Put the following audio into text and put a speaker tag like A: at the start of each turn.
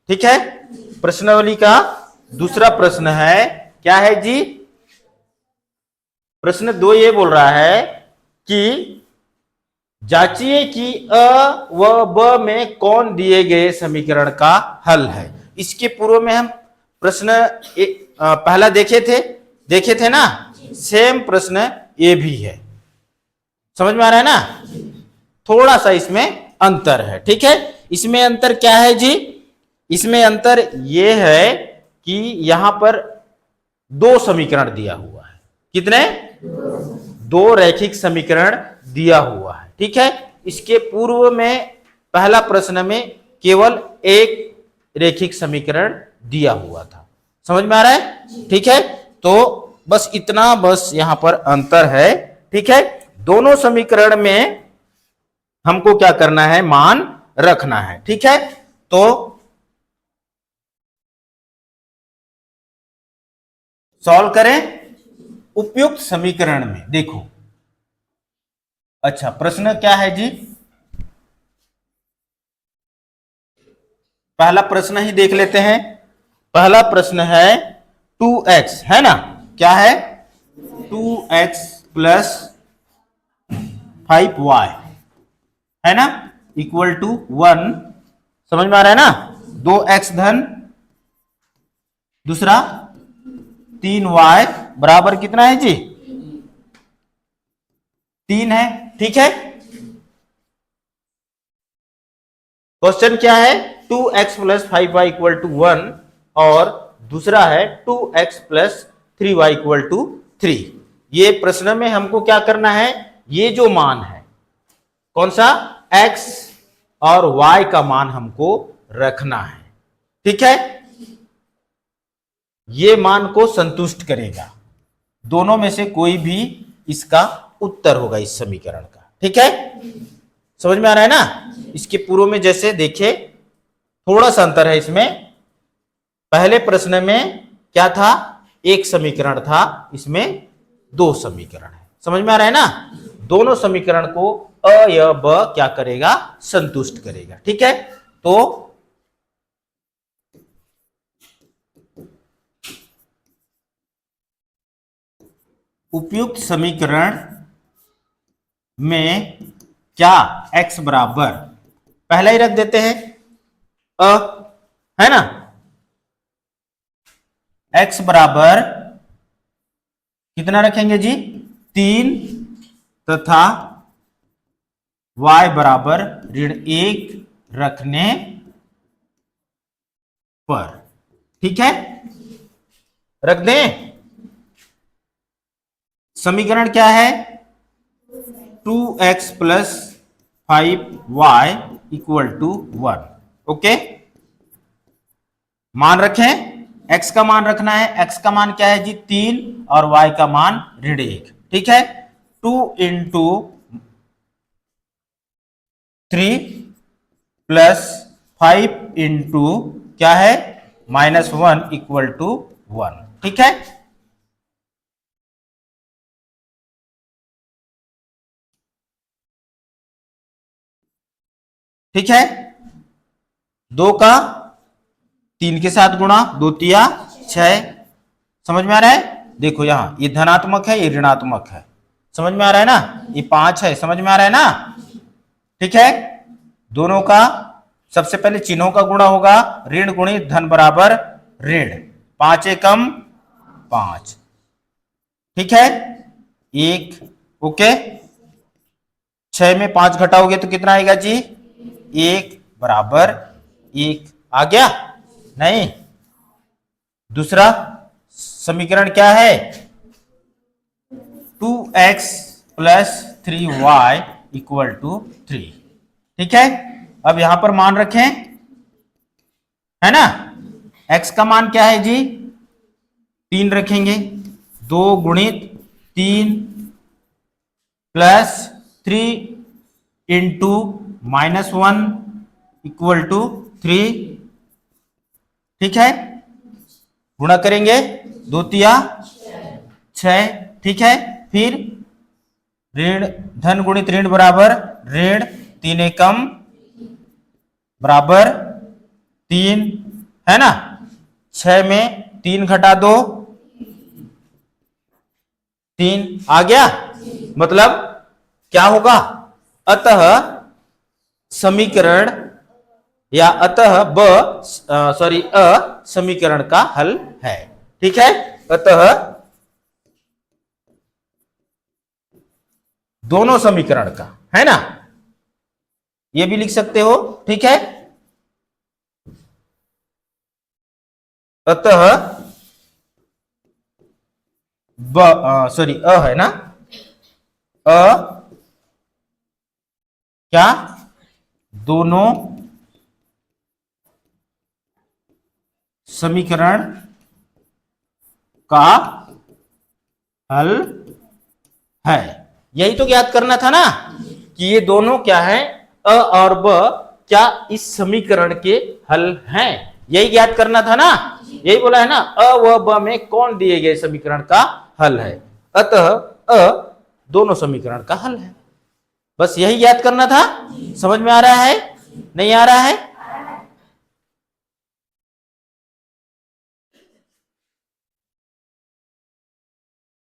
A: ठीक है। प्रश्नावली का दूसरा प्रश्न है, क्या है जी? प्रश्न 2 ये बोल रहा है कि जांचिए कि अ व ब में कौन दिए गए समीकरण का हल है। इसके पूर्व में हम प्रश्न पहला देखे थे ना, सेम प्रश्न ये भी है। समझ में आ रहा है ना? थोड़ा सा इसमें अंतर है। ठीक है, इसमें अंतर क्या है जी? इसमें अंतर यह है कि यहां पर 2 समीकरण दिया हुआ है। कितने? 2 रैखिक समीकरण दिया हुआ है। ठीक है, इसके पूर्व में पहला प्रश्न में केवल एक रैखिक समीकरण दिया हुआ था। समझ में आ रहा है? ठीक है, तो बस इतना बस यहां पर अंतर है। ठीक है, दोनों समीकरण में हमको क्या करना है? मान रखना है। ठीक है, तो सॉल्व करें उपयुक्त समीकरण में। देखो, अच्छा प्रश्न क्या है जी? पहला प्रश्न ही देख लेते हैं। पहला प्रश्न है 2x, है ना? क्या है? 2x प्लस 5y, है ना, इक्वल टू 1। समझ में आ रहा है ना? 2x धन दूसरा 3y बराबर कितना है जी? 3 है। ठीक है, क्वेश्चन क्या है? 2x plus 5y equal to 1 और दूसरा है 2x plus 3y equal to 3। ये प्रश्न में हमको क्या करना है? ये जो मान है, कौन सा? x और y का मान हमको रखना है। ठीक है, ये मान को संतुष्ट करेगा। दोनों में से कोई भी इसका उत्तर होगा इस समीकरण का। ठीक है, समझ में आ रहा है ना? इसके पूर्व में जैसे देखे, थोड़ा सा अंतर है इसमें। पहले प्रश्न में क्या था? एक समीकरण था, इसमें 2 समीकरण है। समझ में आ रहा है ना? दोनों समीकरण को अ या ब क्या करेगा? संतुष्ट करेगा। ठीक है, तो उपयुक्त समीकरण में क्या x बराबर पहला ही रख देते हैं अ, है ना? x बराबर कितना रखेंगे जी? 3 तथा y बराबर -1 रखने पर। ठीक है, रख दें। समीकरण क्या है? 2x plus 5y equal to 1। Okay, मान रखें। x का मान रखना है। x का मान क्या है जी? 3 और y का मान -1। ठीक है, 2 इंटू 3 प्लस 5 इंटू क्या है? -1 इक्वल टू 1। ठीक है, ठीक है, 2 का 3 के साथ गुणा, 2 तिया 6। समझ में आ रहा है? देखो यहां ये धनात्मक है, ये ऋणात्मक है। समझ में आ रहा है ना? ये 5 है। समझ में आ रहा है ना? ठीक है, दोनों का सबसे पहले चिन्हों का गुणा होगा। ऋण गुणित धन बराबर ऋण। 5 एकम 5। ठीक है, 1। ओके, 6 में 5 घटाओगे तो कितना आएगा जी? 1 बराबर 1 आ गया? नहीं, दूसरा समीकरण क्या है? 2x plus 3y equal to 3। ठीक है, अब यहां पर मान रखें, है ना? x का मान क्या है जी? 3 रखेंगे। 2 गुणित 3 प्लस 3 इंटू -1 इक्वल टू 3। ठीक है, गुणा करेंगे, 2 तिया 6। ठीक है, फिर ऋण धन गुणित ऋण बराबर ऋण। 3 एकम बराबर 3 है ना। 6 में 3 घटा 2, 3 आ गया। मतलब क्या होगा, अतः समीकरण या अतः समीकरण का हल है। ठीक है, अतः दोनों समीकरण का, है ना, ये भी लिख सकते हो। ठीक है, अतः अ है ना, अ क्या, दोनों समीकरण का हल है। यही तो ज्ञात करना था ना कि ये दोनों क्या है, अ और ब क्या इस समीकरण के हल हैं, यही ज्ञात करना था ना। यही बोला है ना, अ व ब में कौन दिए गए समीकरण का हल है, अतः अ दोनों समीकरण का हल है। बस यही ज्ञात करना था। समझ में आ रहा है, नहीं आ रहा है?